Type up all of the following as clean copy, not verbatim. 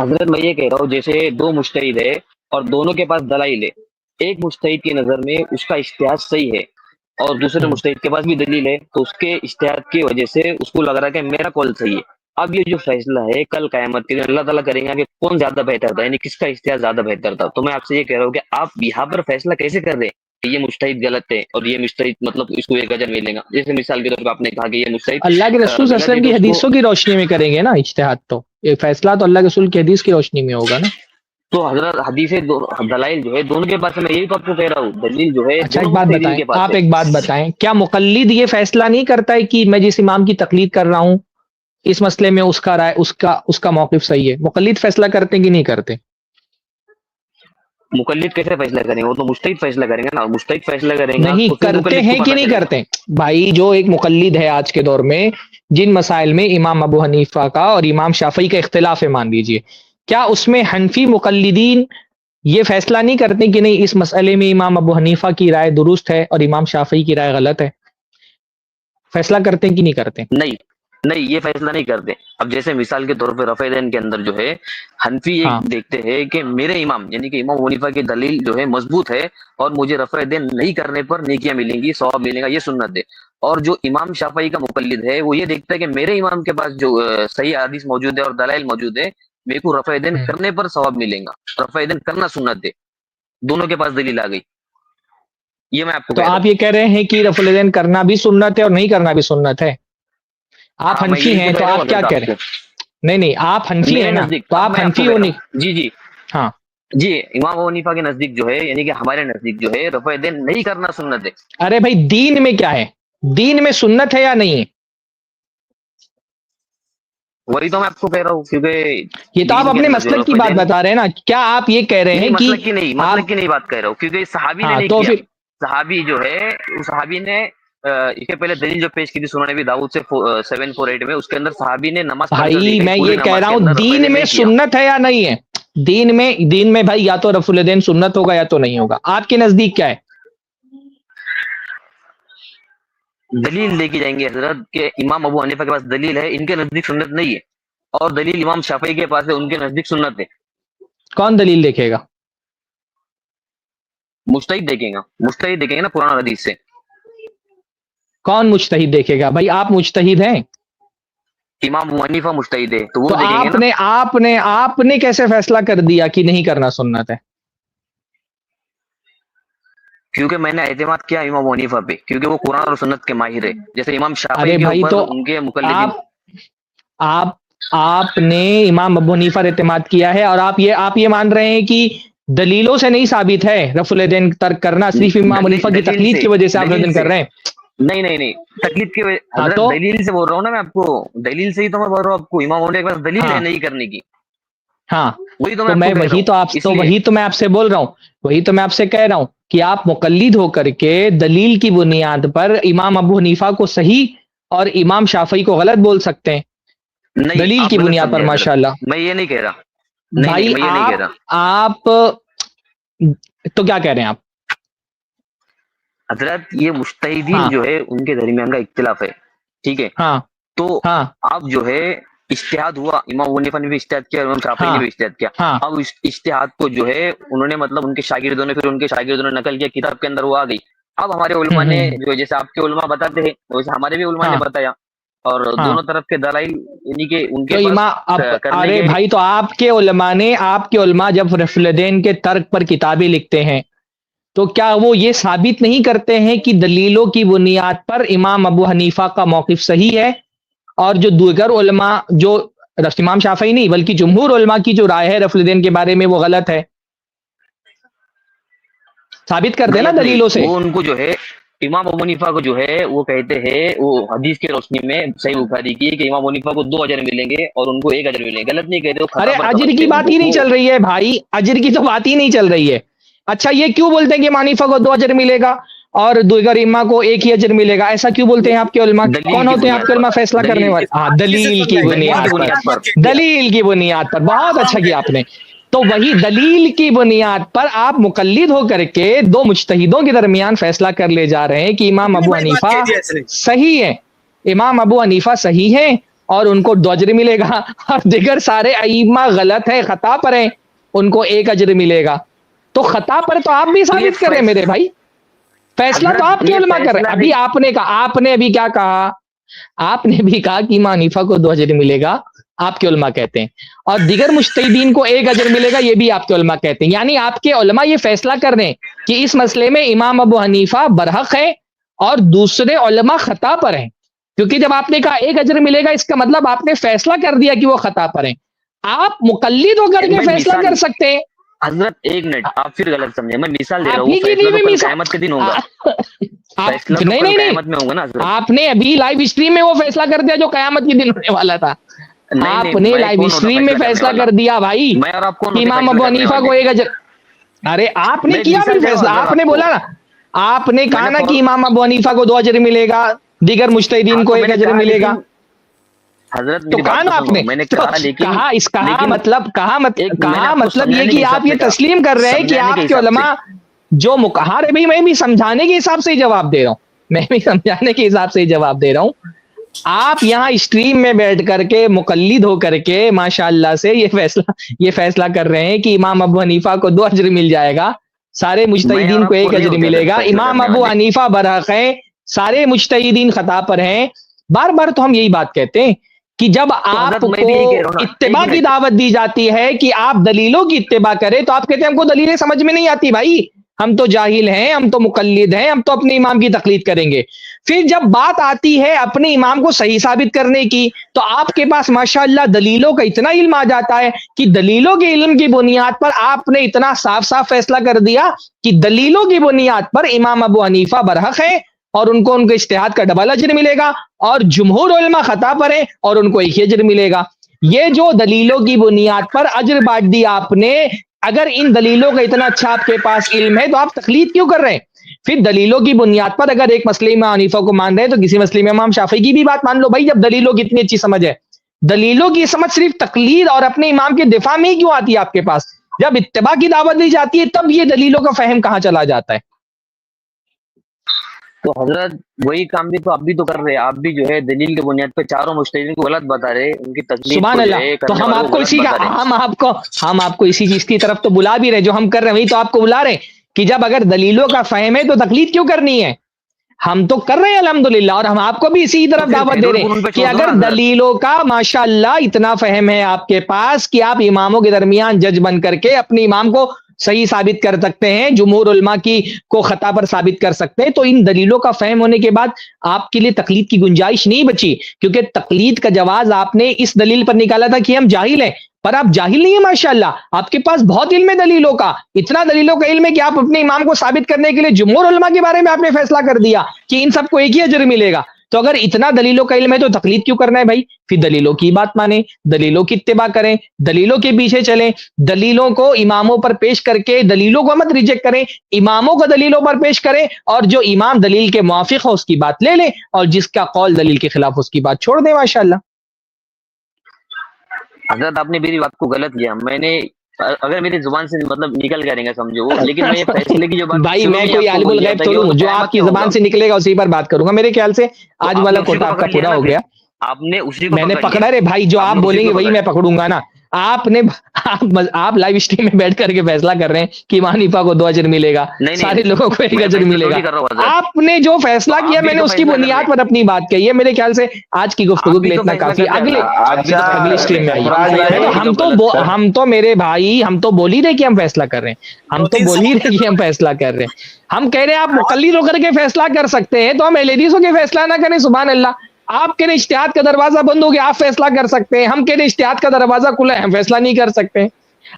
حضرت میں یہ کہہ رہا ہوں، جیسے دو مجتہد ہے اور دونوں کے پاس دلائل ہے، ایک مجتہد کی نظر میں اس کا اجتہاد صحیح ہے اور دوسرے ہوں، مجتہد کے پاس بھی دلیل ہے، تو اس کے اجتہاد کی وجہ سے اس کو لگ رہا ہے کہ میرا قول صحیح ہے۔ اب یہ جو فیصلہ ہے کل قیامت کے دن اللہ تعالیٰ کریں گا کہ کون زیادہ بہتر تھا، یعنی کس کا اجتہاد زیادہ بہتر تھا۔ تو میں آپ سے یہ کہہ رہا ہوں کہ آپ یہاں پر فیصلہ کیسے کر رہے ہیں کہ یہ مجتہد غلط ہے اور یہ مجتہد مطلب اس کو ایک اجر ملے گا؟ جیسے مثال کے طور پر آپ نے کہا کہ یہ اللہ کے مجتہد رسول صلی اللہ غلط علیہ ہے وسلم تو کی اس کو، حدیثوں کی روشنی میں کریں گے نا اجتہاد، تو یہ فیصلہ تو اللہ کے رسول کی حدیث کی روشنی میں ہوگا نا۔ تو حضرت حدیث دلائل جو ہے دونوں کے پاس ہے، میں یہی تو آپ کو کہہ رہا ہوں، دلیل جو ہے اچھا دونوں ایک بات مجتہدین بتائیں، کے پاس آپ ہے۔ ایک بات بتائیں، کیا مقلد یہ فیصلہ نہیں کرتا ہے کہ میں جس امام کی تقلید کر رہا ہوں اس مسئلے میں اس کا رائے اس کا موقف صحیح ہے؟ مقلد فیصلہ کرتے ہیں کہ نہیں کرتے؟ مقلد کیسے فیصلہ کریں گے؟ وہ تو مجتہد فیصلہ کریں گے نا، مجتہد فیصلہ کریں گا تو نہیں پھر کرتے مقلد کو ہیں کہ پتہ نہیں چلے گا۔ کرتے؟ بھائی جو ایک مقلد ہے آج کے دور میں، جن مسائل میں امام ابو حنیفہ کا اور امام شافعی کا اختلاف ہے مان لیجئے، کیا اس میں حنفی مقلدین یہ فیصلہ نہیں کرتے کہ نہیں اس مسئلے میں امام ابو حنیفہ کی رائے درست ہے اور امام شافعی کی رائے غلط ہے؟ فیصلہ کرتے ہیں کہ نہیں کرتے؟ نہیں نہیں، یہ فیصلہ نہیں کرتے۔ اب جیسے مثال کے طور پہ رفع دین کے اندر جو ہے حنفی ایک ہاں دیکھتے ہیں کہ میرے امام یعنی کہ امام حنیفہ کی دلیل جو ہے مضبوط ہے اور مجھے رفع دین نہیں کرنے پر نیکیاں ملیں گی، ثواب ملے گا، یہ سنت ہے۔ اور جو امام شافعی کا مقلد ہے وہ یہ دیکھتا ہے کہ میرے امام کے پاس جو صحیح حدیث موجود ہے اور دلائل موجود ہے، میرے کو رفع دین ہوں۔ کرنے پر ثواب ملے گا، رفع دین کرنا سنت ہے۔ دونوں کے پاس دلیل آ گئی، یہ میں آپ کو تو کہہ رہا آپ ہوں۔ یہ کہہ رہے ہیں کہ رفع الیدین کرنا بھی سنت ہے اور نہیں کرنا بھی سنت ہے؟ آپ ہاں میں حنفی یہی تو ہیں کہہ تو رہا ہوں آپ کیا حضرت کہہ آپ رہے کو، ہیں؟ نہیں نہیں، آپ حنفی میرے ہیں نا نزدیک تو اب آپ میں آپ کو حنفی کہہ رہا ہونی۔ ہوں، جی جی ہاں جی، امام ابو حنیفہ کے نزدیک جو ہے یعنی کہ ہمارے نزدیک جو ہے رفع دین نہیں کرنا سنت ہے۔ ارے بھائی دین میں کیا ہے؟ دین میں سنت ہے یا نہیں ہے؟ وہی تو میں آپ کو کہہ رہا ہوں، کیونکہ یہ تو آپ دین کے اپنے اندر جو مسلک کی رفع بات دین، بتا رہے ہیں نا، کیا آپ یہ کہہ رہے نہیں ہیں کہ مسلک کی نہیں، آپ، مسلک کی نہیں بات کہہ رہا ہوں، کیونکہ صحابی نے ہاں نہیں تو کیا۔ پھر صحابی جو ہے اس صحابی نے اس سے پہلے دلیل جو پیش کی تھی سنن نبی داؤد سے 748 میں، اس کے اندر صحابی نے نماز پڑھ کر بھائی دیکھا کہ میں پوری یہ کہہ نماز رہا کے ہوں اندر رفع دین دین میں نہیں کیا۔ سنت ہے یا نہیں ہے؟ دین میں بھائی یا تو رفع الیدین سنت ہوگا یا تو نہیں ہوگا، آپ کے نزدیک کیا ہے؟ دلیل لے کے جائیں گے حضرت کہ امام ابو حنیفہ کے پاس دلیل ہے، ان کے نزدیک سنت نہیں ہے، اور دلیل امام شافعی کے پاس ہے، ان کے نزدیک سنت ہے۔ کون دلیل دیکھے گا؟ مجتہد دیکھیں گا، مجتہد دیکھیں گے نا قرآن اور حدیث سے۔ کون مجتہد دیکھے گا؟ بھائی آپ مجتہد ہیں امام ابو حنیفہ مجتہد ہے تو وہ تو دیکھیں گے نا۔ آپ نے کیسے فیصلہ کر دیا کہ نہیں کرنا سنت ہے؟ کیونکہ میں نے اعتماد کیا امام ابو حنیفہ پہ، کیونکہ وہ قرآن اور سنت کے ماہر ہے۔ جیسے امام شافعی ارے کے بھائی اوپر تو ان کے مقلدین، آپ آپ آپ نے امام ابو حنیفہ پر اعتماد کیا ہے اور آپ یہ مان رہے ہیں کہ دلیلوں سے نہیں ثابت ہے رفع الیدین ترک کرنا، صرف امام حنیفہ کی دلیل تقلید سے، کی وجہ سے آپ رفع دلیل الیدین سے، کر رہے ہیں؟ نہیں نہیں نہیں، تکلیف کی ہاں حضرت تو دلیل سے بول رہا ہوں نا میں آپ کو، دلیل سے ہی تو میں بول رہا ہوں آپ کو، امام ابو حنیفہ کے پاس دلیل ہے ہاں نہیں کرنے کی، ہاں وہی تو میں تو آپ کو میں کہہ رہا ہوں اس لیے۔ وہی تو میں آپ سے بول رہا ہوں، وہی تو میں آپ سے کہہ رہا ہوں کہ آپ مقلد ہو کر کے دلیل کی بنیاد پر امام ابو حنیفہ کو صحیح اور امام شافعی کو غلط بول سکتے ہیں، نہیں دلیل آپ کی غلط بنیاد پر، سمجھے حضرت، ماشاء اللہ۔ میں یہ نہیں کہہ رہا، نہیں نہیں بھائی میں یہ نہیں کہہ رہا آپ تو کیا کہہ رہے ہیں آپ؟ حضرت، یہ مجتہدین ہاں جو ہے ان کے درمیان کا اختلاف ہے، ٹھیک ہے؟ ہاں تو ہاں اب جو ہے اجتہاد ہوا، امام ابو حنیفہ نے بھی اجتہاد کیا، امام شافعی ہاں نے بھی اجتہاد کیا۔ ہاں اب اس اجتہاد کو جو ہے انہوں نے مطلب ان کے شاگردوں نے، پھر ان کے شاگردوں نے نقل کیا کتاب کے اندر، وہ آ گئی۔ اب ہمارے علماء نے جو جیسے آپ کے علماء بتاتے ہیں ویسے ہمارے بھی علماء نے ہاں بتایا، اور ہاں دونوں طرف کے دلائل یعنی کہ ان تو کے پاس کرنے ارے کے، بھائی تو آپ کے علماء جب رفع الیدین کے ترک پر کتابیں لکھتے ہیں تو کیا وہ یہ ثابت نہیں کرتے ہیں کہ دلیلوں کی بنیاد پر امام ابو حنیفہ کا موقف صحیح ہے اور جو دیگر علماء جو امام شافعی نہیں بلکہ جمہور علماء کی جو رائے ہے رفع الیدین کے بارے میں وہ غلط ہے؟ ثابت کر دینا غلط نہیں، دلیلوں سے۔ وہ ان کو جو ہے امام ابو حنیفہ کو جو ہے وہ کہتے ہیں، وہ حدیث کی روشنی میں صحیح بخاری کی کہ امام ابو حنیفہ کو 2 اجر ملیں گے اور ان کو 1 اجر ملیں گے، غلط نہیں کہتے، وہ ارے خطا پر اجر سمجھتے کی ہیں ان بات کو ہی نہیں وہ۔ چل رہی ہے بھائی، اجر کی تو بات ہی نہیں چل رہی ہے۔ اچھا یہ کیوں بولتے ہیں کہ امام حنیفہ کو 2 اجر ملے گا اور دیگر ائمہ کو 1 ہی اجر ملے گا؟ ایسا کیوں بولتے ہیں آپ کے علماء؟ دلیل کون کی ہوتے ہیں آپ کے بنیاد پر، علماء فیصلہ کرنے دلیل والے؟ ہاں دلیل کی دلیل کی بنیاد پر، بنیاد پر، دلیل کی بنیاد پر، بہت اچھا کیا آپ نے۔ تو وہی دلیل کی بنیاد پر آپ مقلد ہو کر کے 2 مجتہدوں کے درمیان فیصلہ کر لے جا رہے ہیں کہ امام ابو حنیفہ صحیح ہے، امام ابو حنیفہ صحیح ہے اور ان کو 2 اجر ملے گا، اور دیگر سارے ائمہ غلط ہیں، خطا پر ہیں، ان کو 1 اجر ملے گا. تو خطا پر تو آپ بھی ثابت کر رہے ہیں میرے بھائی، فیصلہ تو آپ کے علماء کر رہے ہیں. ابھی آپ نے کہا، آپ نے ابھی کیا کہا؟ آپ نے بھی کہا کہ امام حنیفہ کو 2 اجر ملے گا، آپ کے علماء کہتے ہیں، اور دیگر مجتہدین کو 1 اجر ملے گا، یہ بھی آپ کے علماء کہتے ہیں. یعنی آپ کے علماء یہ فیصلہ کر رہے ہیں کہ اس مسئلے میں امام ابو حنیفہ برحق ہے اور دوسرے علماء خطا پر ہیں. کیونکہ جب آپ نے کہا 1 اجر ملے گا، اس کا مطلب آپ نے فیصلہ کر دیا کہ وہ خطا پر ہیں. آپ مقلد ہو کر کے فیصلہ کر سکتے ہیں. حضرت ایک منٹ، آپ پھر غلط سمجھے، میں مثال دے رہا آپ ہوں، ہی کی دی فیصلہ تو ہوئی کل مثال، قیامت کے دن ہوگا. فیصلہ تو نہیں کل نہیں قیامت میں ہوگا نا نہیں، حضرت. آپ نے ابھی لائیو اسٹریم میں وہ فیصلہ کر دیا جو قیامت کے دن ہونے والا تھا. نہیں آپ نہیں، نے میں لائیو کون ہوتا اسٹریم میں فیصلہ کرنے فیصلہ والا؟ کر دیا بھائی میں اور آپ کون کہ ہوتے امام فیصلہ ابو کرنے حنیفہ کو والے؟ 1 اجر. ارے آپ نے میں کیا مثال بھی دے رہا ہوں فیصلہ، حضرت آپ نے کو. بولا نا، آپ نے میں کہا نے نا کہ امام ابو حنیفہ کو 2 اجر ملے گا، دیگر مجتہدین ہاں کو تو میں 1 نے اجر کہا، ملے گا. لیکن حضرت تو میری کہا بات نا تو آپ سنو، نے، میں نے تو کہا لیکن کہا اس کہا لیکن مطلب ایک میں نے کہا آپ کو مطلب یہ سمجھانے کے کہ آپ حساب یہ سے کہا، تسلیم کر رہے ہیں کہ سمجھانے کے آپ کے حساب سے. علماء جو مکہار ہے. بھائی میں بھی سمجھانے کے حساب سے ہی جواب دے رہا ہوں، میں بھی سمجھانے کے حساب سے ہی جواب دے رہا ہوں. آپ یہاں اسٹریم میں بیٹھ کر کے مقلد ہو کر کے ماشاءاللہ سے یہ فیصلہ کر رہے ہیں کہ امام ابو حنیفہ کو 2 اجر مل جائے گا، سارے میں اور مجتہدین کو آپ 1 نہیں اجر ہوتے ملے حضرت گا، فیصلہ امام کرنے ابو والے. حنیفہ برحق ہیں، سارے مجتہدین خطا پر ہیں. بار بار تو ہم یہی بات کہتے ہیں کہ جب تو آپ حضرت میں کو بھی یہی کہہ رہا ہوں نا، ایک اتباع کی منٹ. دعوت دی جاتی ہے کہ آپ دلیلوں کی اتباع کریں، تو آپ کہتے ہیں ہم کو دلیلیں سمجھ میں نہیں آتی. بھائی ہم تو جاہل ہیں، ہم تو مقلد ہیں، ہم تو اپنے امام کی تقلید کریں گے. پھر جب بات آتی ہے اپنے امام کو صحیح ثابت کرنے کی، تو آپ کے پاس ماشاءاللہ دلیلوں کا اتنا علم آ جاتا ہے کہ دلیلوں کے علم کی بنیاد پر آپ نے اتنا صاف صاف فیصلہ کر دیا کہ دلیلوں کی بنیاد پر امام ابو حنیفہ برحق ہے اور ان کو ان کے اجتہاد کا ڈبل اجر ملے گا، اور جمہور علماء خطا پر ہیں اور ان کو 1 ہی اجر ملے گا. یہ جو دلیلوں کی بنیاد پر اجر بانٹ دیا آپ نے، اگر ان دلیلوں کا اتنا اچھا آپ کے پاس علم ہے تو آپ تقلید کیوں کر رہے ہیں؟ پھر دلیلوں کی بنیاد پر اگر ایک مسئلے میں حنیفہ کو مان رہے ہیں تو کسی مسئلے میں امام شافعی کی بھی بات مان لو. بھائی جب دلیلوں کی اتنی اچھی سمجھ ہے، دلیلوں کی سمجھ صرف تقلید اور اپنے امام کے دفاع میں ہی کیوں آتی ہے آپ کے پاس؟ جب اتباع کی دعوت دی جاتی ہے تب یہ دلیلوں کا فہم کہاں چلا جاتا ہے؟ تو حضرت وہی کام بھی تو آپ بھی تو کر رہے ہیں. آپ بھی جو ہے دلیل کی بنیاد پہ چاروں مجتہدین کو غلط بتا رہے، ان کی تقلید سبحان کو جو اللہ. ہے تو کرنے ہم والوں آپ کو کو غلط اسی کا بتا رہے. ہم آپ کو اسی چیز کی طرف تو بلا بھی رہے، جو ہم کر رہے ہیں وہی تو آپ کو بلا رہے کہ جب اگر دلیلوں کا فہم ہے تو تقلید کیوں کرنی ہے؟ ہم تو کر رہے ہیں الحمدللہ، اور ہم آپ کو بھی اسی تو طرف پھر دعوت قید دے رہے القرون ہیں پہ کہ چھوڑ دو اگر نا حضرت. دلیلوں کا ماشاءاللہ اتنا فہم ہے آپ کے پاس کہ آپ اماموں کے درمیان جج بن کر کے اپنے امام کو صحیح ثابت کر سکتے ہیں، جمہور علماء کی کو خطا پر ثابت کر سکتے ہیں، تو ان دلیلوں کا فہم ہونے کے بعد آپ کے لیے تقلید کی گنجائش نہیں بچی. کیونکہ تقلید کا جواز آپ نے اس دلیل پر نکالا تھا کہ ہم جاہل ہیں، پر آپ جاہل نہیں ہیں ماشاءاللہ، آپ کے پاس بہت علم ہے دلیلوں کا، اتنا دلیلوں کا علم ہے کہ آپ اپنے امام کو ثابت کرنے کے لیے جمہور علماء کے بارے میں آپ نے فیصلہ کر دیا کہ ان سب کو 1 ہی اجر ملے گا. تو اگر اتنا دلیلوں کا علم ہے تو تقلید کیوں کرنا ہے بھائی؟ پھر دلیلوں کی بات مانیں، دلیلوں کی اتباع کریں، دلیلوں کے پیچھے چلیں، دلیلوں کو اماموں پر پیش کر کے دلیلوں کو مت ریجیکٹ کریں، اماموں کو دلیلوں پر پیش کریں، اور جو امام دلیل کے موافق ہو اس کی بات لے لیں، اور جس کا قول دلیل کے خلاف اس کی بات چھوڑ دیں. ماشاءاللہ. حضرت آپ نے میری بات کو غلط کیا. میں نے اگر میری زبان سے مطلب نکل کریں گا سمجھو وہ، لیکن میں یہ فیصلے کی جو بات بھائی شروع میں میں ہی کوئی آپ کو عالم بول دیا الغیب تھا تو کہ وہ لوں تو جو آپ قیامت کی میں ہوگا، زبان سے نکلے گا اسی پر بات کروں گا. میرے خیال سے تو آج آپ نے والا اسی کوٹا کو آپ کا پکڑ لیا پورا نا. ہو پھر گیا. آپ نے اسی کو میں نے پکڑ لیا. پکڑا رے بھائی، جو آپ نے اسی بولیں گے کو وہی پکڑ میں پکڑوں گا نا. آپ لائیو اسٹریم میں بیٹھ کر کے فیصلہ کر رہے ہیں کہ امام حنیفہ کو 2 اجر ملے گا، نہیں سارے نہیں، لوگوں کو 1 میں اجر فیصلہ ملے تھوڑی گا. کر رہا ہوں حضرت. آپ نے جو تو فیصلہ آپ کیا بھی میں نے تو اس کی فیصلہ کر رہے بنیاد ہیں. پر اپنی بات کہی ہے. میرے خیال سے آج کی آپ گفتگو کے بھی لیے تو اتنا فیصلہ کافی. کر رہے ہیں اگلے حضرت. آپ بھی تو اچھا فیصلہ اگلی کر رہے اسٹریم میں ہیں. آئیے. ہم صحیح سرفراز ہے بھائی، آپ بھی تو غلط. ہم تو میرے بھائی ہم تو بول ہی رہے کہ ہم فیصلہ کر رہے ہیں، ہم تو بول ہی رہے کہ ہم فیصلہ کر رہے ہیں. ہم کہہ رہے ہیں آپ مقلد ہو کر کے فیصلہ کر سکتے ہیں تو ہم اہل حدیث ہو کے فیصلہ نہ کریں. سبحان اللہ. آپ کے اجتہاد کا دروازہ بند ہو گیا، آپ فیصلہ کر سکتے ہیں، ہم کے اجتہاد کا دروازہ کھلا ہے، ہم فیصلہ نہیں کر سکتے.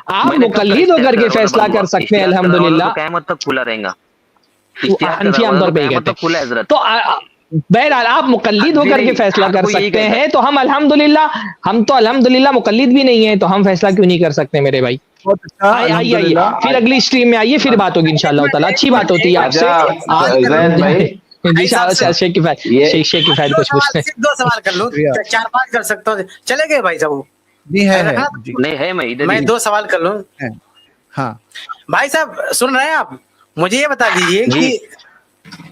آپ میں نے کب کا مقلد ہو اشتہاد کر کا کے دروازہ فیصلہ بند ہوا؟ کر سکتے ہیں اشتہاد کا دروازہ الحمدللہ. تو قیامت تک کھلا رہے گا. اشتہاد کا حنفی عام دروازہ طور تو پہ ہی قیامت کہتے تک کھلا ہے ہیں. حضرت. تو بہرحال آپ مقلد ہو حنفی کر کے نہیں، فیصلہ ہر کر کوئی یہی سکتے کہتا ہے. ہیں تو ہم تو الحمدللہ مقلد بھی نہیں ہیں، تو ہم فیصلہ کیوں نہیں کر سکتے میرے بھائی؟ بہت اچھا، آئیے الحمدللہ. پھر اگلی اسٹریم میں آئیے، پھر بات ہوگی انشاءاللہ تعالی. اچھی بات ہوتی ہے آپ سے. اچھا زید بھائی، جی شیخ یہ کفایت کچھ پوچھتے ہیں. صرف 2 سوال کر لوں، شکریہ. 4-5 کر سکتا ہوں. چلے گئے بھائی صاحب؟ نہیں ہے جی، نہیں ہے، میں ادھر میں ہی. 2 سوال کر لوں. ہے. ہاں بھائی صاحب سن رہے ہیں آپ؟ مجھے یہ بتا دیجئے جی. کہ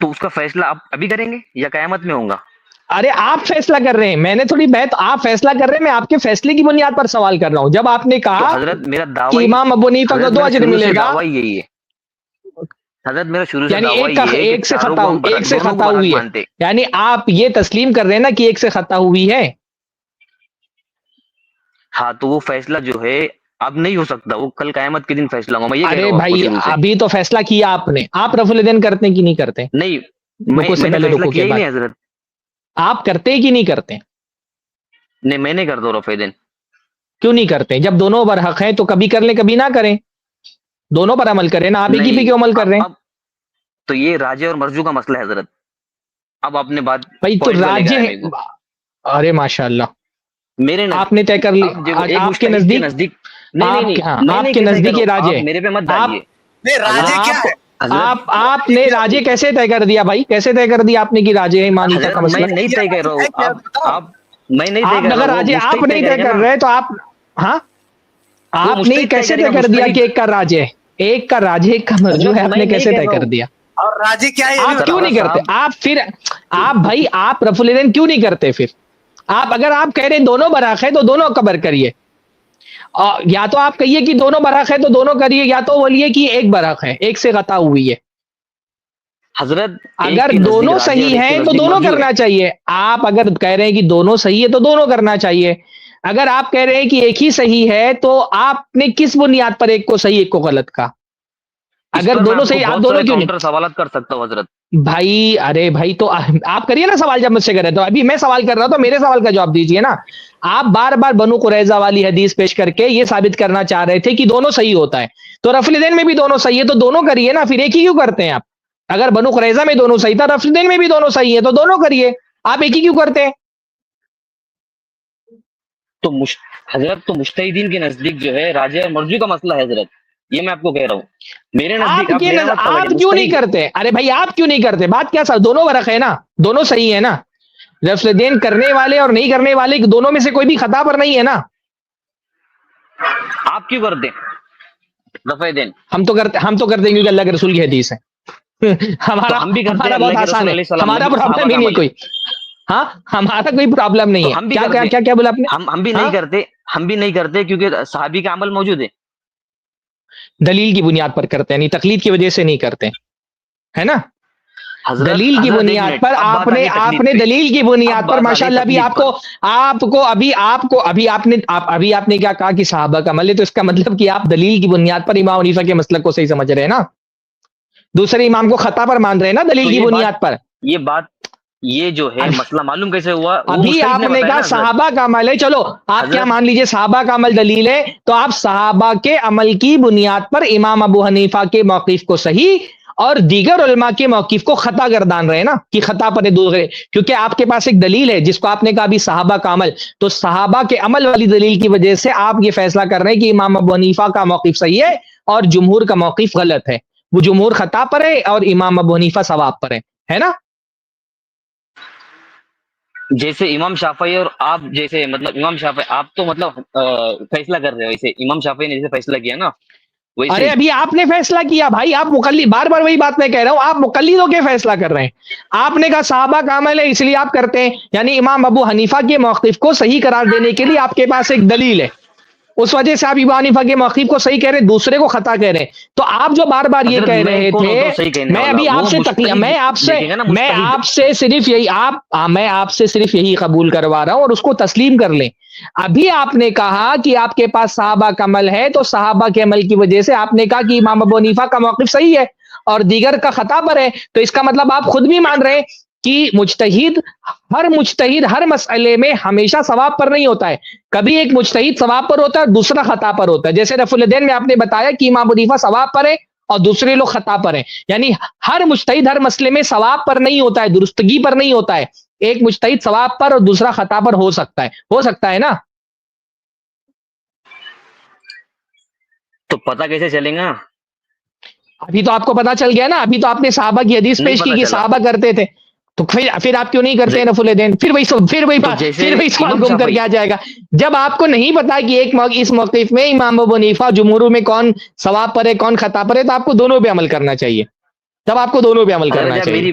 تو اس کا فیصلہ آپ ابھی کریں گے یا قیامت میں ہوگا؟ ارے آپ فیصلہ کر رہے ہیں، میں نے تھوڑی بات، آپ فیصلہ کر رہے ہیں، میں آپ کے فیصلے کی بنیاد پر سوال کر رہا ہوں. جب آپ نے تو کہا حضرت میرا کہ دعویٰ امام ابو حنیفہ کو حضرت 2 میرا اجر شروع سے ملے گا، دعویٰ یہی ہے، حضرت میرا شروع سے یعنی دعویٰ یہ ہے کہ ایک سے چاروں خطا کو ہم ایک سے دونوں کو خطا برحق ہوئی ہے، مانتے. یعنی آپ یہ تسلیم کر رہے ہیں نا کہ ایک سے خطا ہوئی ہے. ہاں تو وہ فیصلہ جو ہے اب نہیں ہو سکتا، وہ کل قیامت کے دن فیصلہ ہوگا، میں یہ کہہ رہا ارے ہوں آپ کو بھائی شروع سے. ابھی تو فیصلہ کیا آپ نے، آپ رفع الیدین کرتے ہیں کہ نہیں کرتے؟ نہیں، رکو سے میں نے پہلے، فیصلہ رکو کیا کے ہی بعد نہیں حضرت. آپ کرتے ہیں کہ نہیں کرتے؟ نہیں، میں نہیں کرتا ہوں رفع دین. کیوں نہیں کرتے؟ جب دونوں برحق ہیں تو کبھی کر لیں کبھی نہ کریں، دونوں پر عمل کریں نا. آپ ایک ہی پہ نہیں، کیوں عمل کر رہے ہیں؟ اب تو یہ راجے اور مرجو کا مسئلہ ہے حضرت. اب آپ نے بات بھائی تو پوائنٹ پہ لے کے راجے آیا میرے کو. ارے ماشاء اللہ، میرے آپ نے طے کر لی. اب دیکھو، ایک آپ کے مجتہد کے نزدیک، نزدیک نہیں نہیں آپ کے، نہیں، ہاں میں آپ نہیں کے کیسے نزدیک یہ کروں، آپ راجے، میرے پہ مت آپ ڈالیے. نہیں راجے کیا آپ ہے؟ حضرت آپ نے راجے کیسے طے کر دیا بھائی؟ کیسے طے کر دیا آپ نے کہ راجے ہے امام حنیفہ کا حضرت میں مسلک؟ نہیں یہ طے کر رہا راجے ہے ہوں، کیا آپ بتاؤ؟ میں نہیں طے آپ کر رہا اگر ہوں، وہ راجے آپ مجتہد طے نہیں کرے طے گا کر نا. رہے تو آپ، ہاں وہ آپ نے مجتہد طے کیسے کرے طے گا، کر دیا کہ مجتہد. ایک کا راجے ہے، ایک کا راجے ایک کا مرجو ہے؟ حضرت آپ میں نے نہیں کیسے کہہ طے رہا کر ہوں. دیا؟ اور راجے کیا ہے یہ بھی آپ کیوں بتاؤ. نہیں کرتے؟ صاحب آپ پھر، آپ بھائی آپ رفع الیدین کیوں نہیں کرتے پھر؟ آپ اگر آپ کہہ رہے ہیں دونوں برحق ہے تو دونوں قبر کریے، یا تو آپ کہیے کہ دونوں برحق ہے تو دونوں کریے، یا تو بولیے کہ ایک برحق ہے، ایک سے خطا ہوئی ہے. حضرت ایک اگر کے نزدیک دونوں راجے اور صحیح ایک کے ہیں تو نزدیک دونوں مرجو ہے. کرنا چاہیے. آپ اگر کہہ رہے ہیں کہ دونوں صحیح ہے تو دونوں کرنا چاہیے. اگر آپ کہہ رہے ہیں کہ ایک ہی صحیح ہے تو آپ نے کس بنیاد پر ایک کو صحیح ایک کو غلط کہا؟ اس اگر پر میں دونوں آپ کو صحیح، آپ بہت دونوں سارے کیوں کاؤنٹر نہیں؟ سوالات کر سکتا ہوں حضرت. بھائی ارے بھائی تو آپ کریے نا سوال، جب مجھ سے کرے تو ابھی میں سوال کر رہا ہوں تو میرے سوال کا جواب دیجیے نا. آپ بار بار بنو قریظہ والی حدیث پیش کر کے یہ ثابت کرنا چاہ رہے تھے کہ دونوں صحیح ہوتا ہے، تو رفع الیدین میں بھی دونوں صحیح ہے تو دونوں کریے نا، پھر ایک ہی کیوں کرتے ہیں آپ؟ اگر بنو قریظہ میں دونوں صحیح تھا، رفع الیدین میں بھی دونوں صحیح ہے تو دونوں کریے، آپ ایک ہی کیوں کرتے ہیں؟ تو حضرت تو مجتہدین کے نزدیک جو ہے راجے اور مرجو کا مسئلہ ہے حضرت، یہ میں آپ کو کہہ رہا ہوں. میرے نزدیک آپ میرا مت آپ پکڑیے، کیوں نہیں مجتہد. کرتے؟ ارے بھائی آپ کیوں نہیں کرتے؟ بات کیا سر، دونوں برحق ہے نا، دونوں صحیح ہے نا. رفع الیدین کرنے والے اور نہیں کرنے والے دونوں میں سے کوئی بھی خطا پر نہیں ہے نا. آپ کیوں کرتے رفع دین؟ ہم تو کرتے ہیں کیونکہ اللہ کے رسول کی حدیث ہے. ہمارا تو ہم بھی کرتے ہیں، ہمارا بہت اللہ کے آسان رسول ہے، علیہ السلام نے ہمارا بھی صحابہ پرابلم ہی کا نہیں عمل ہے. کوئی. ہاں ہمارا کوئی پرابلم نہیں تو ہے. ہم بھی کیا کیا کرتے کیا کیا بولا آپ نے؟ ہم بھی نہیں ہاں کرتے، ہم بھی نہیں کرتے کیونکہ صحابی کا عمل موجود ہے. دلیل کی بنیاد پر کرتے ہیں، نہیں تقلید کی وجہ سے نہیں کرتے، ہے نا. حضرت دلیل کی حضرت ایک بنیاد منٹ، پر اب بات آ گئی آپ تقلید نے پہ. دلیل کی اب بنیاد پر بات آ ماشاء گئی اللہ تقلید پر. ابھی آپ نے کیا کہا کہ صحابہ کا عمل ہے، تو اس کا مطلب کہ آپ دلیل کی بنیاد پر امام حنیفہ کے مسلک کو صحیح سمجھ رہے ہیں نا، دوسرے امام کو خطا پر مان رہے ہیں نا دلیل تو کی بنیاد پر. یہ جو ہے اب مسئلہ معلوم کیسے ہوا، وہ ابھی مجتہد آپ نے نے بتایا کہا نا حضرت. صحابہ کا عمل ہے، چلو آپ کیا حضرت مان لیجئے صحابہ کا عمل دلیل ہے، تو آپ صحابہ کے عمل کی بنیاد پر امام ابو حنیفہ کے موقف کو صحیح اور دیگر علماء کے موقف کو خطا گردان رہے نا، کہ خطا پر دوسرے، کیونکہ آپ کے پاس ایک دلیل ہے جس کو آپ نے کہا بھی صحابہ کا عمل، تو صحابہ کے عمل والی دلیل کی وجہ سے آپ یہ فیصلہ کر رہے ہیں کہ امام ابو حنیفہ کا موقف صحیح ہے اور جمہور کا موقف غلط ہے. وہ جمہور خطا پر ہے اور امام ابو حنیفہ ثواب پر ہے نا. جیسے امام شافعی اور آپ جیسے، مطلب امام شافعی آپ تو مطلب فیصلہ کر رہے ہو، ویسے امام شافعی نے جیسے فیصلہ کیا نا ویسے ارے ہی. ابھی آپ نے فیصلہ کیا بھائی، آپ مقلد، بار بار وہی بات میں کہہ رہا ہوں، آپ مقلد ہو کے فیصلہ کر رہے ہیں. آپ نے کہا صحابہ کا عمل ہے اس لیے آپ کرتے ہیں، یعنی امام ابو حنیفہ کے موقف کو صحیح قرار دینے کے لیے آپ کے پاس ایک دلیل ہے، اس وجہ سے آپ ابو حنیفہ کے موقف کو صحیح کہہ رہے ہیں، دوسرے کو خطا کہہ رہے ہیں. تو آپ جو بار بار یہ حضرت کہہ میں رہے کون تھے، ہوتا ہوں صحیح کہنے میں والا، ابھی آپ وہ سے مجتہد دیکھیں گا نا، مجتہد. میں آپ سے صرف یہی قبول کروا رہا ہوں اور اس کو تسلیم کر لیں. ابھی آپ نے کہا کہ آپ کے پاس صحابہ کا عمل ہے، تو صحابہ کے عمل کی وجہ سے آپ نے کہا کہ امام ابو حنیفہ کا موقف صحیح ہے اور دیگر کا خطا پر ہے، تو اس کا مطلب آپ خود بھی مان رہے ہیں کہ مجتہد ہر مسئلے میں ہمیشہ ثواب پر نہیں ہوتا ہے، کبھی ایک مجتہد ثواب پر ہوتا ہے، دوسرا خطا پر ہوتا ہے. جیسے رفع الیدین میں آپ نے بتایا کہ امام حنیفہ ثواب پر ہے اور دوسرے لوگ خطا پر ہیں، یعنی ہر مجتہد ہر مسئلے میں ثواب پر نہیں ہوتا ہے، درستگی پر نہیں ہوتا ہے. ایک مجتہد ثواب پر اور دوسرا خطا پر ہو سکتا ہے نا. تو پتہ کیسے چلے گا؟ ابھی تو آپ کو پتا چل گیا نا، ابھی تو آپ نے صحابہ کی حدیث نہیں پیش کی پتا کہ چلا. صحابہ کرتے تھے، تو پھر آپ کیوں نہیں کرتے رفع الیدین؟ پھر تو جیسے وہی سوال امام گھوم کر شافعی، کے آ جائے گا. جب آپ کو نہیں پتا کہ اس موقف میں امام ابو حنیفہ جمہور میں کون ثواب پر ہے کون خطا پر ہے، تو آپ کو دونوں پہ عمل کرنا چاہیے، تب آپ کو دونوں پہ عمل حضرت کرنا جب چاہیے.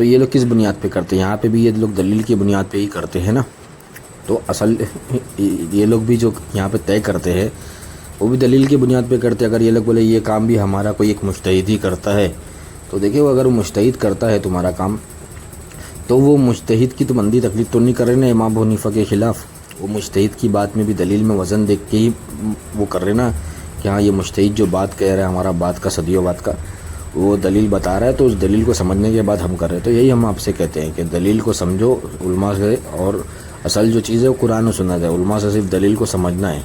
تو یہ لوگ کس بنیاد پہ کرتے ہیں؟ یہاں پہ بھی یہ لوگ دلیل کی بنیاد پہ ہی کرتے ہیں نا. تو اصل یہ لوگ بھی جو یہاں پہ طے کرتے ہیں وہ بھی دلیل کی بنیاد پہ کرتے ہیں. اگر یہ لوگ بولے یہ کام بھی ہمارا کوئی ایک مجتہد ہی کرتا ہے تو دیکھیں وہ اگر وہ مجتہد کرتا ہے تمہارا کام تو وہ مجتہد کی تو بندی تقلید تو نہیں کر رہے نا امام ابو حنیفہ کے خلاف. وہ مجتہد کی بات میں بھی دلیل میں وزن دیکھ کے ہی وہ کر رہے نا کہ ہاں یہ مجتہد جو بات کہہ رہا ہے ہمارا بات کا صدیوں بات کا وہ دلیل بتا رہا ہے تو اس دلیل کو سمجھنے کے بعد ہم کر رہے ہیں. تو یہی ہم آپ سے کہتے ہیں کہ دلیل کو سمجھو علماء سے, اور اصل جو چیز ہے وہ قرآن و سنت ہے. علماء سے صرف دلیل کو سمجھنا ہے.